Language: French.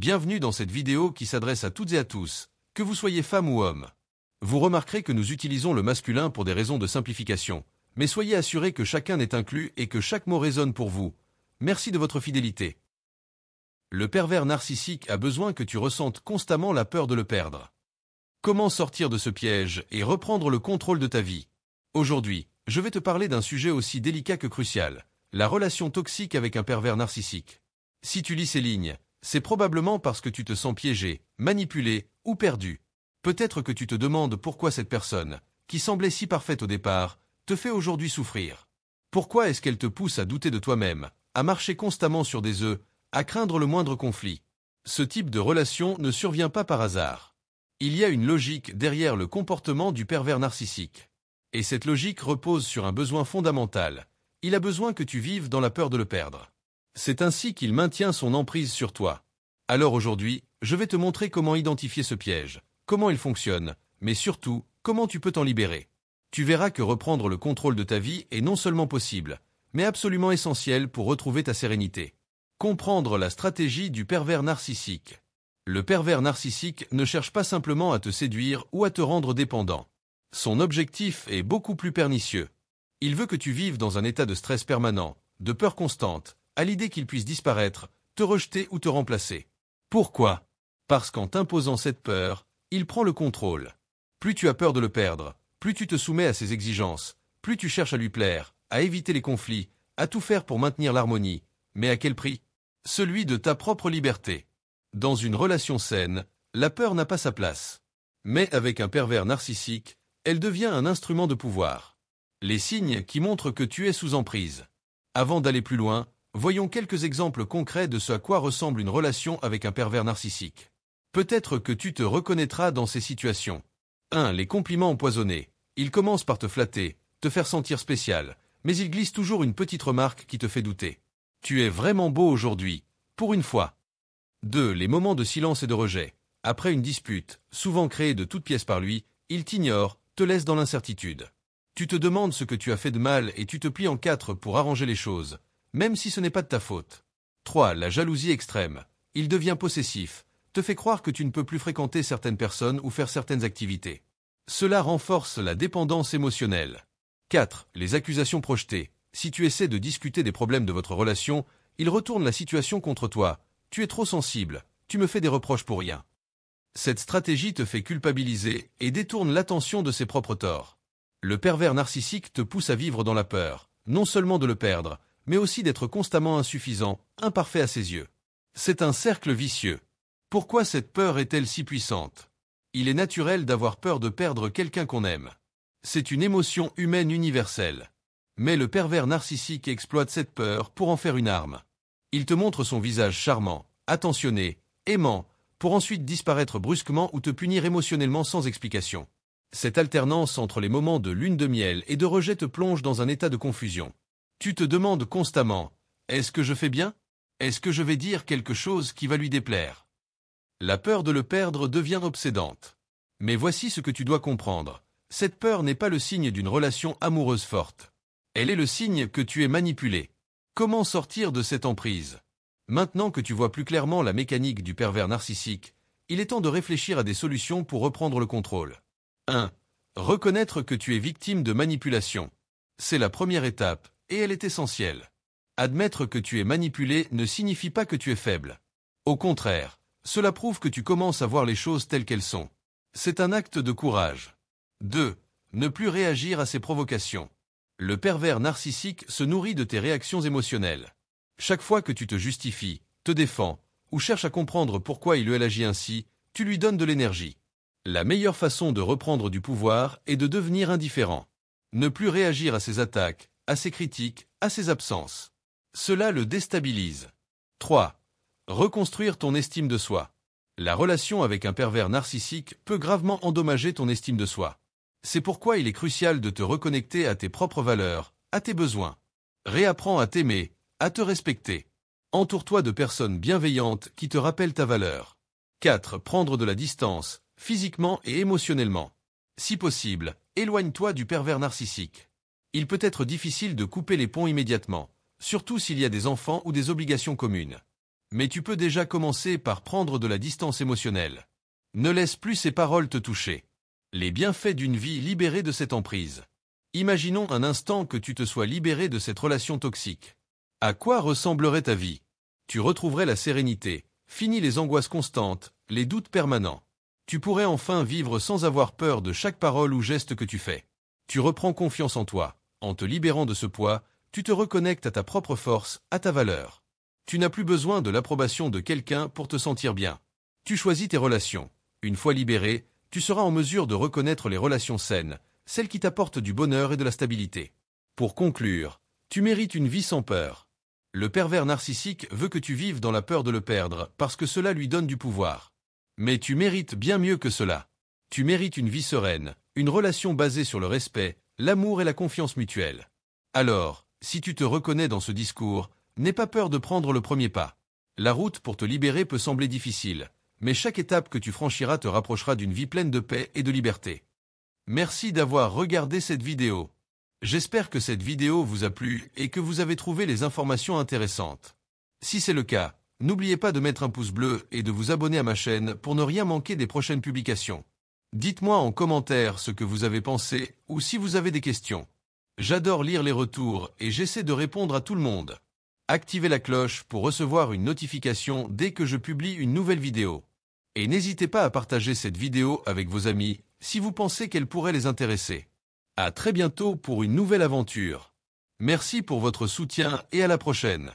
Bienvenue dans cette vidéo qui s'adresse à toutes et à tous, que vous soyez femme ou homme. Vous remarquerez que nous utilisons le masculin pour des raisons de simplification, mais soyez assurés que chacun est inclus et que chaque mot résonne pour vous. Merci de votre fidélité. Le pervers narcissique a besoin que tu ressentes constamment la peur de le perdre. Comment sortir de ce piège et reprendre le contrôle de ta vie? Aujourd'hui, je vais te parler d'un sujet aussi délicat que crucial, la relation toxique avec un pervers narcissique. Si tu lis ces lignes, c'est probablement parce que tu te sens piégé, manipulé ou perdu. Peut-être que tu te demandes pourquoi cette personne, qui semblait si parfaite au départ, te fait aujourd'hui souffrir. Pourquoi est-ce qu'elle te pousse à douter de toi-même, à marcher constamment sur des œufs, à craindre le moindre conflit? Ce type de relation ne survient pas par hasard. Il y a une logique derrière le comportement du pervers narcissique. Et cette logique repose sur un besoin fondamental. Il a besoin que tu vives dans la peur de le perdre. C'est ainsi qu'il maintient son emprise sur toi. Alors aujourd'hui, je vais te montrer comment identifier ce piège, comment il fonctionne, mais surtout, comment tu peux t'en libérer. Tu verras que reprendre le contrôle de ta vie est non seulement possible, mais absolument essentiel pour retrouver ta sérénité. Comprendre la stratégie du pervers narcissique. Le pervers narcissique ne cherche pas simplement à te séduire ou à te rendre dépendant. Son objectif est beaucoup plus pernicieux. Il veut que tu vives dans un état de stress permanent, de peur constante, à l'idée qu'il puisse disparaître, te rejeter ou te remplacer. Pourquoi? Parce qu'en t'imposant cette peur, il prend le contrôle. Plus tu as peur de le perdre, plus tu te soumets à ses exigences, plus tu cherches à lui plaire, à éviter les conflits, à tout faire pour maintenir l'harmonie. Mais à quel prix? Celui de ta propre liberté. Dans une relation saine, la peur n'a pas sa place. Mais avec un pervers narcissique, elle devient un instrument de pouvoir. Les signes qui montrent que tu es sous emprise. Avant d'aller plus loin, voyons quelques exemples concrets de ce à quoi ressemble une relation avec un pervers narcissique. Peut-être que tu te reconnaîtras dans ces situations. 1. Les compliments empoisonnés. Il commence par te flatter, te faire sentir spécial, mais il glisse toujours une petite remarque qui te fait douter. Tu es vraiment beau aujourd'hui, pour une fois. 2. Les moments de silence et de rejet. Après une dispute, souvent créée de toutes pièces par lui, il t'ignore, te laisse dans l'incertitude. Tu te demandes ce que tu as fait de mal et tu te plies en quatre pour arranger les choses, même si ce n'est pas de ta faute. 3. La jalousie extrême. Il devient possessif, te fait croire que tu ne peux plus fréquenter certaines personnes ou faire certaines activités. Cela renforce la dépendance émotionnelle. 4. Les accusations projetées. Si tu essaies de discuter des problèmes de votre relation, il retourne la situation contre toi. Tu es trop sensible, tu me fais des reproches pour rien. Cette stratégie te fait culpabiliser et détourne l'attention de ses propres torts. Le pervers narcissique te pousse à vivre dans la peur, non seulement de le perdre, mais aussi d'être constamment insuffisant, imparfait à ses yeux. C'est un cercle vicieux. Pourquoi cette peur est-elle si puissante? Il est naturel d'avoir peur de perdre quelqu'un qu'on aime. C'est une émotion humaine universelle. Mais le pervers narcissique exploite cette peur pour en faire une arme. Il te montre son visage charmant, attentionné, aimant, pour ensuite disparaître brusquement ou te punir émotionnellement sans explication. Cette alternance entre les moments de lune de miel et de rejet te plonge dans un état de confusion. Tu te demandes constamment, est-ce que je fais bien? Est-ce que je vais dire quelque chose qui va lui déplaire? La peur de le perdre devient obsédante. Mais voici ce que tu dois comprendre. Cette peur n'est pas le signe d'une relation amoureuse forte. Elle est le signe que tu es manipulé. Comment sortir de cette emprise? Maintenant que tu vois plus clairement la mécanique du pervers narcissique, il est temps de réfléchir à des solutions pour reprendre le contrôle. 1. Reconnaître que tu es victime de manipulation. C'est la première étape, et elle est essentielle. Admettre que tu es manipulé ne signifie pas que tu es faible. Au contraire, cela prouve que tu commences à voir les choses telles qu'elles sont. C'est un acte de courage. 2. Ne plus réagir à ses provocations. Le pervers narcissique se nourrit de tes réactions émotionnelles. Chaque fois que tu te justifies, te défends, ou cherches à comprendre pourquoi il agit ainsi, tu lui donnes de l'énergie. La meilleure façon de reprendre du pouvoir est de devenir indifférent. Ne plus réagir à ses attaques, à ses critiques, à ses absences. Cela le déstabilise. 3. Reconstruire ton estime de soi. La relation avec un pervers narcissique peut gravement endommager ton estime de soi. C'est pourquoi il est crucial de te reconnecter à tes propres valeurs, à tes besoins. Réapprends à t'aimer, à te respecter. Entoure-toi de personnes bienveillantes qui te rappellent ta valeur. 4. Prendre de la distance, physiquement et émotionnellement. Si possible, éloigne-toi du pervers narcissique. Il peut être difficile de couper les ponts immédiatement, surtout s'il y a des enfants ou des obligations communes. Mais tu peux déjà commencer par prendre de la distance émotionnelle. Ne laisse plus ces paroles te toucher. Les bienfaits d'une vie libérée de cette emprise. Imaginons un instant que tu te sois libéré de cette relation toxique. À quoi ressemblerait ta vie? Tu retrouverais la sérénité, fini les angoisses constantes, les doutes permanents. Tu pourrais enfin vivre sans avoir peur de chaque parole ou geste que tu fais. Tu reprends confiance en toi. En te libérant de ce poids, tu te reconnectes à ta propre force, à ta valeur. Tu n'as plus besoin de l'approbation de quelqu'un pour te sentir bien. Tu choisis tes relations. Une fois libéré, tu seras en mesure de reconnaître les relations saines, celles qui t'apportent du bonheur et de la stabilité. Pour conclure, tu mérites une vie sans peur. Le pervers narcissique veut que tu vives dans la peur de le perdre parce que cela lui donne du pouvoir. Mais tu mérites bien mieux que cela. Tu mérites une vie sereine, une relation basée sur le respect, l'amour et la confiance mutuelle. Alors, si tu te reconnais dans ce discours, n'aie pas peur de prendre le premier pas. La route pour te libérer peut sembler difficile, mais chaque étape que tu franchiras te rapprochera d'une vie pleine de paix et de liberté. Merci d'avoir regardé cette vidéo. J'espère que cette vidéo vous a plu et que vous avez trouvé les informations intéressantes. Si c'est le cas, n'oubliez pas de mettre un pouce bleu et de vous abonner à ma chaîne pour ne rien manquer des prochaines publications. Dites-moi en commentaire ce que vous avez pensé ou si vous avez des questions. J'adore lire les retours et j'essaie de répondre à tout le monde. Activez la cloche pour recevoir une notification dès que je publie une nouvelle vidéo. Et n'hésitez pas à partager cette vidéo avec vos amis si vous pensez qu'elle pourrait les intéresser. À très bientôt pour une nouvelle aventure. Merci pour votre soutien et à la prochaine.